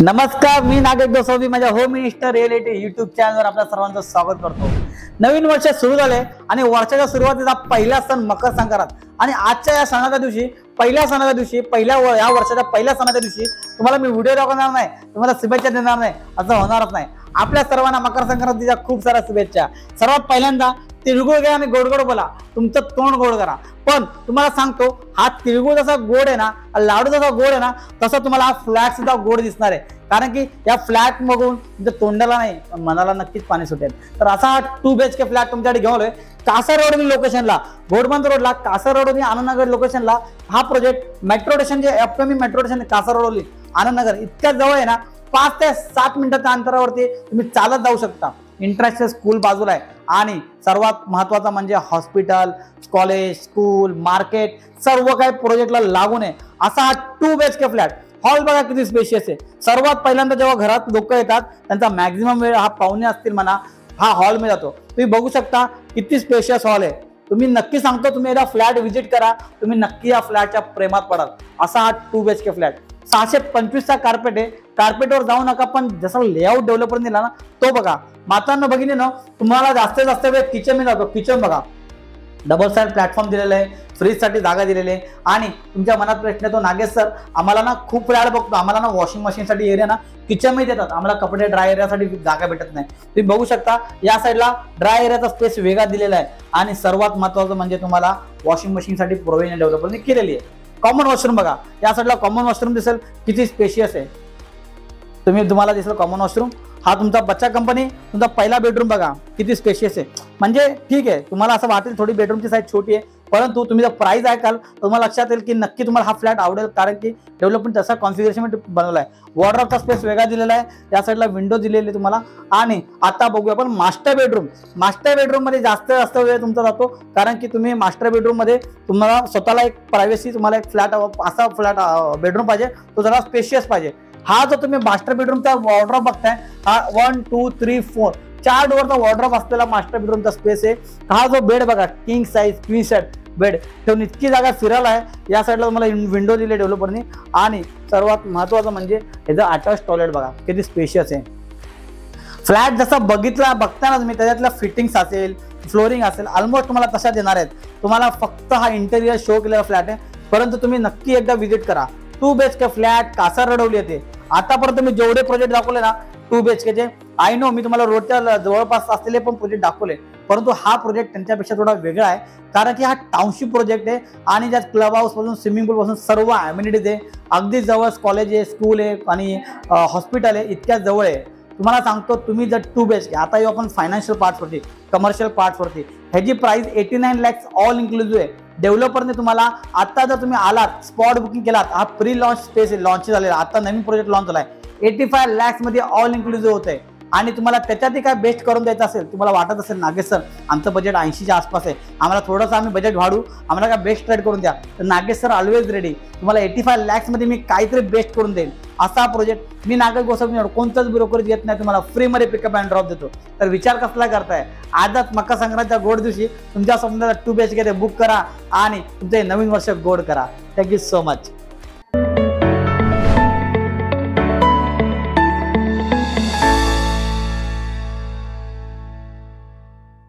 नमस्कार, मी नागेश गोसावी माझ्या home minister reality YouTube चॅनलवर आपल्या सर्वांचं स्वागत करतो। नवीन वर्ष सुरू झाले आणि वर्षाच्या सुरुवातीचा पहिला सण मकर संक्रांत आणि आजच्या या सणाच्या दिवशी या वर्षाच्या पहिल्या सणाच्या दिवशी तुम्हाला मी व्हिडिओ दाखवणार नाही, तुम्हाला शुभेच्छा देणार नाही, असं होणारच नाही। आपल्या सर्वांना मकर संक्रांतीच्या खूप साऱ्या शुभेच्छा। सर्वात पहिल्यांदा तिळगुळ घ्या आणि गोड गोड बोला, तुमचं तोंड गोड करा। पण तुम्हाला सांगतो, हा तिळगुळ जसा गोड आहे ना, लाडू जसा गोड आहे ना, तसा तुम्हाला हा फ्लॅट सुद्धा गोड दिसणार आहे। कारण की या फ्लॅट बघून तुमच्या तोंडाला नाही पण मनाला नक्कीच पाणी सुटेल। तर असा हा 2 BHK फ्लॅट तुमच्याकडे घेऊन आलोय कासार रोड लोकेशनला, घोडबंद रोडला, कासार रोड आणि आनंदनगर लोकेशनला। हा प्रोजेक्ट मेट्रो स्टेशन जे upcoming metro station Kasar road Anandnagar इतक्या जवळ आहे ना, 5 ते 7 मिनिटाच्या अंतरावरती तुम्ही चालत जाऊ शकता। इंटरनॅशनल स्कूल बाजूला आहे आणि सर्वात महत्त्वाचा म्हणजे हॉस्पिटल, कॉलेज, स्कूल, मार्केट सर्व काही प्रोजेक्टला लागून आहे असा हा 2 BHK फ्लॅट। हॉल बघा किती स्पेशियस आहे। सर्वात पहिल्यांदा जेव्हा घरात लोक येतात त्यांचा मॅक्झिमम वेळ हा पाहुणे असतील म्हणा, हा हॉल मध्ये जातो। तुम्ही बघू शकता किती स्पेशियस हॉल आहे। तुम्ही नक्की सांगतो, तुम्ही एकदा फ्लॅट व्हिजिट करा, तुम्ही नक्की या फ्लॅटच्या प्रेमात पडाल। असा हा 2 BHK फ्लॅट 625 चा कार्पेट आहे। कार्पेटवर जाऊ नका, पण जसा लेआउट डेव्हलपर दिला ना तो बघा। मातांना बघितले ना, तुम्हाला जास्तीत जास्त वेळ किचन मध्ये जातो। किचन बघा, डबल साइड प्लॅटफॉर्म दिलेला आहे, फ्रीज साठी जागा दिलेली आहे। आणि तुमच्या मनात प्रश्न येतो, नागेश सर आम्हाला ना खूप फ्लॅट बघतो, आम्हाला ना वॉशिंग मशीन साठी एरिया ना किचन मध्ये देतात, आम्हाला कपडे ड्राय एरियासाठी जागा भेटत नाही। तुम्ही बघू शकता या साईडला ड्राय एरियाचा स्पेस वेगळा दिलेला आहे। आणि सर्वात महत्त्वाचं म्हणजे तुम्हाला वॉशिंग मशीन साठी प्रोव्हिजन डेव्हलपरने केलेली आहे। कॉमन वॉशरूम बघा, या साईडला कॉमन वॉशरूम दिसेल, किती स्पेशियस आहे। तुम्हाला दिसेल कॉमन वॉशरूम। हा तुमचा बच्चा कंपनी तुमचा पहिला बेडरूम बघा किती स्पेशियस आहे। म्हणजे ठीक आहे, तुम्हाला असं वाटेल थोडी बेडरूमची साईज छोटी आहे, परंतु तुम्ही जर प्राइस ऐकाल तुम्हाला लक्षात येईल की नक्की तुम्हाला हा फ्लॅट आवडेल, कारण की डेव्हलपमेंट तसा कॉन्फिगरेशन बनवला आहे। वॉर्डरोबचा स्पेस वेगळा दिलेला आहे, या साईडला विंडो दिलेली तुम्हाला। आणि आता बघूया आपण मास्टर बेडरूम। मास्टर बेडरूम मध्ये जास्त वेळ तुमचा जातो, कारण की तुम्ही मास्टर बेडरूम मध्ये तुम्हाला स्वतःला एक प्रायव्हसी, तुम्हाला एक फ्लॅट असा फ्लॅट बेडरूम पाहिजे, तो जरा स्पेशियस पाहिजे। हा जो तुम्ही मास्टर बेडरूमचा वॉर्डरोब बघताय, हा 1 2 3 4 4 डोअरचा वॉर्डरोब असलेला मास्टर बेडरूमचा स्पेस आहे। हा जो बेड बघा, king size queen size bed ठेवून इतकी जागा फिरायला आहे। या साईडला तुम्हाला विंडो दिली डेव्हलपरनी। आणि सर्वात महत्त्वाचं म्हणजे याचं अटॅच टॉयलेट बघा किती स्पेशियस आहे। फ्लॅट जसा बघताना तुम्ही त्याच्यातल्या फिटिंग्स असेल, फ्लोरिंग असेल, ऑलमोस्ट तुम्हाला तशा देणार आहेत। तुम्हाला फक्त हा इंटेरियर शो केलेला फ्लॅट आहे, परंतु तुम्ही नक्की एकदा व्हिजिट करा। 2 BHK फ्लॅट कासार रोडवली येते। आतापर्यंत मी जेवढे प्रोजेक्ट दाखवले ना 2 BHKचे, आय नो मी तुम्हाला रोडच्या जवळपास असलेले पण प्रोजेक्ट दाखवले, परंतु हा प्रोजेक्ट त्यांच्यापेक्षा थोडा वेगळा आहे, कारण की हा टाउनशिप प्रोजेक्ट आहे आणि ज्यात क्लब हाऊस पासून स्विमिंग पूल पासून सर्व अम्युनिटीज आहे। अगदी जवळ कॉलेज आहे, स्कूल आहे आणि हॉस्पिटल आहे, इतक्या जवळ आहे। तुम्हाला सांगतो, तुम्ही जर 2 BHK, आता येऊ आपण फायनान्शियल पार्ट्सवरती, कमर्शियल पार्ट्सवरती, ह्याची प्राइस 89 lakhs ऑल इन्क्लुसिव्ह आहे। डेव्हलपरने तुम्हाला आता जर तुम्ही आलात, स्पॉट बुकिंग केलात, हा प्री लॉन्च स्पेस आहे, लॉन्च झालेला आता नवीन प्रोजेक्ट लॉन्च झालाय, 85 lakhs मध्ये ऑल इन्क्लुसिव्ह होत आहे। आणि तुम्हाला त्याच्यातही काय बेस्ट करून द्यायचं असेल, तुम्हाला वाटत असेल नागेश सर आमचं बजेट 80च्या आसपास आहे, आम्हाला थोडंसं आम्ही बजेट वाढू, आम्हाला काय बेस्ट ट्रेड करून द्या, तर नागेश सर ऑलवेज रेडी। तुम्हाला 85 lakhs मध्ये मी काहीतरी बेस्ट करून देईल असा प्रोजेक्ट। मी नागेश गोसावी कोणताच ब्रोकरेज येत नाही, तुम्हाला फ्रीमध्ये पिकअप अँड ड्रॉप देतो। तर विचार कसला करताय, आजच मकर संक्रांतीच्या गोड दिवशी तुमच्या स्वप्नाचा 2 BHK बुक करा आणि तुमचे नवीन वर्ष गोड करा। Thank you so much.